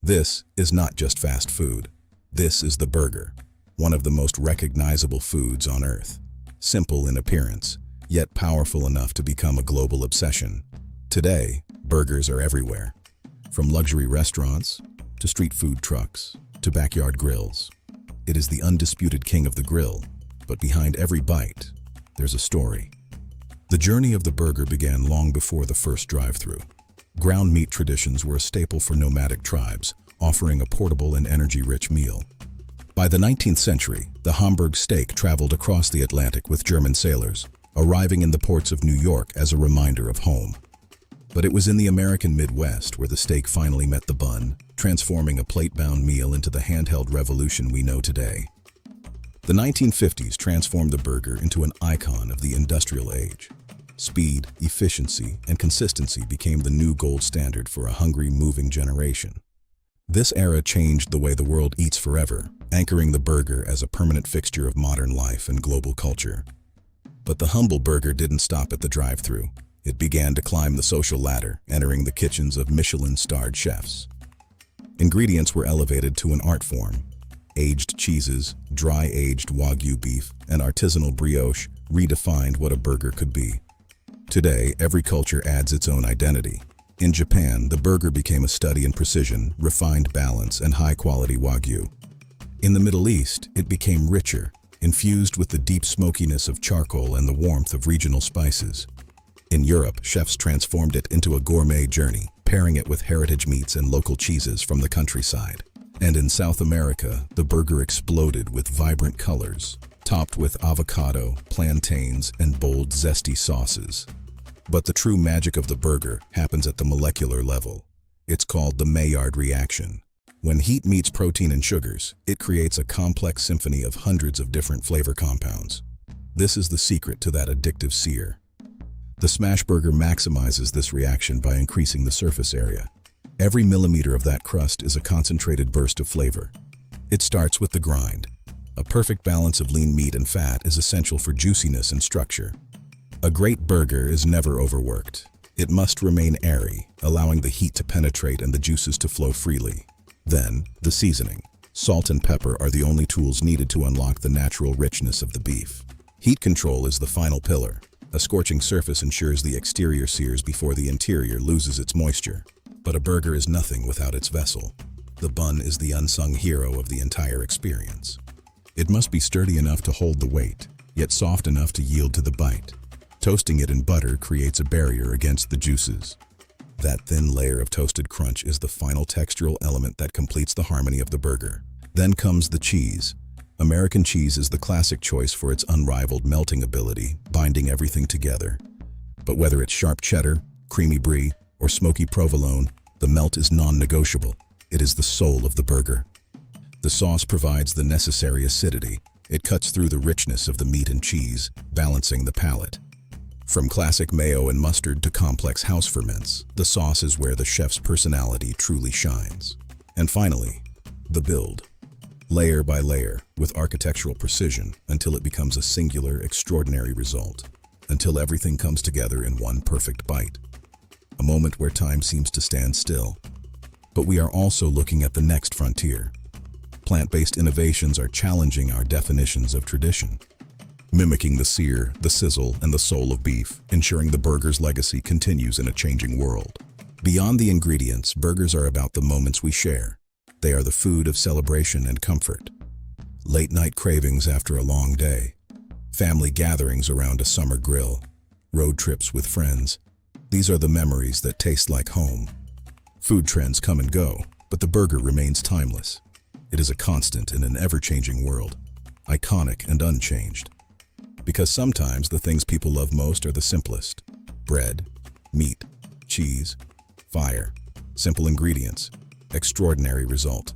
This is not just fast food. This is the burger, one of the most recognizable foods on Earth. Simple in appearance, yet powerful enough to become a global obsession. Today, burgers are everywhere. From luxury restaurants, to street food trucks, to backyard grills. It is the undisputed king of the grill, but behind every bite, there's a story. The journey of the burger began long before the first drive-thru. Ground meat traditions were a staple for nomadic tribes, offering a portable and energy-rich meal. By the 19th century, the Hamburg steak traveled across the Atlantic with German sailors, arriving in the ports of New York as a reminder of home. But it was in the American Midwest where the steak finally met the bun, transforming a plate-bound meal into the handheld revolution we know today. The 1950s transformed the burger into an icon of the industrial age. Speed, efficiency, and consistency became the new gold standard for a hungry, moving generation. This era changed the way the world eats forever, anchoring the burger as a permanent fixture of modern life and global culture. But the humble burger didn't stop at the drive-thru. It began to climb the social ladder, entering the kitchens of Michelin-starred chefs. Ingredients were elevated to an art form. Aged cheeses, dry-aged Wagyu beef, and artisanal brioche redefined what a burger could be. Today, every culture adds its own identity. In Japan, the burger became a study in precision, refined balance, and high-quality Wagyu. In the Middle East, it became richer, infused with the deep smokiness of charcoal and the warmth of regional spices. In Europe, chefs transformed it into a gourmet journey, pairing it with heritage meats and local cheeses from the countryside. And in South America, the burger exploded with vibrant colors, topped with avocado, plantains, and bold, zesty sauces. But the true magic of the burger happens at the molecular level. It's called the Maillard reaction. When heat meets protein and sugars, it creates a complex symphony of hundreds of different flavor compounds. This is the secret to that addictive sear. The smash burger maximizes this reaction by increasing the surface area. Every millimeter of that crust is a concentrated burst of flavor. It starts with the grind. A perfect balance of lean meat and fat is essential for juiciness and structure. A great burger is never overworked. It must remain airy, allowing the heat to penetrate and the juices to flow freely. Then, the seasoning. Salt and pepper are the only tools needed to unlock the natural richness of the beef. Heat control is the final pillar. A scorching surface ensures the exterior sears before the interior loses its moisture. But a burger is nothing without its vessel. The bun is the unsung hero of the entire experience. It must be sturdy enough to hold the weight, yet soft enough to yield to the bite. Toasting it in butter creates a barrier against the juices. That thin layer of toasted crunch is the final textural element that completes the harmony of the burger. Then comes the cheese. American cheese is the classic choice for its unrivaled melting ability, binding everything together. But whether it's sharp cheddar, creamy brie, or smoky provolone, the melt is non-negotiable. It is the soul of the burger. The sauce provides the necessary acidity. It cuts through the richness of the meat and cheese, balancing the palate. From classic mayo and mustard to complex house ferments, the sauce is where the chef's personality truly shines. And finally, the build. Layer by layer, with architectural precision, until it becomes a singular, extraordinary result. Until everything comes together in one perfect bite. A moment where time seems to stand still. But we are also looking at the next frontier. Plant-based innovations are challenging our definitions of tradition. Mimicking the sear, the sizzle, and the soul of beef, ensuring the burger's legacy continues in a changing world. Beyond the ingredients, burgers are about the moments we share. They are the food of celebration and comfort. Late-night cravings after a long day. Family gatherings around a summer grill. Road trips with friends. These are the memories that taste like home. Food trends come and go, but the burger remains timeless. It is a constant in an ever-changing world, iconic and unchanged. Because sometimes the things people love most are the simplest. Bread, meat, cheese, fire, simple ingredients, extraordinary result.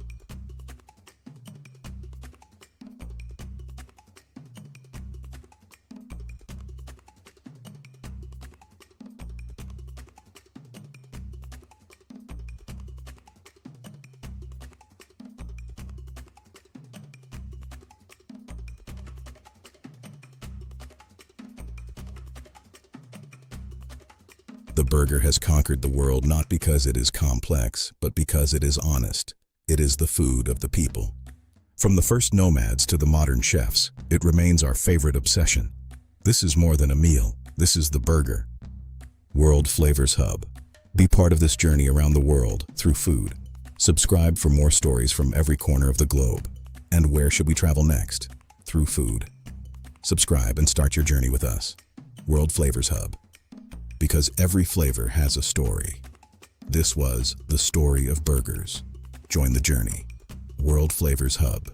The burger has conquered the world not because it is complex, but because it is honest. It is the food of the people. From the first nomads to the modern chefs, it remains our favorite obsession. This is more than a meal. This is the burger. World Flavors Hub. Be part of this journey around the world through food. Subscribe for more stories from every corner of the globe. And where should we travel next? Through food. Subscribe and start your journey with us. World Flavors Hub. Because every flavor has a story. This was the story of burgers. Join the journey. World Flavors Hub.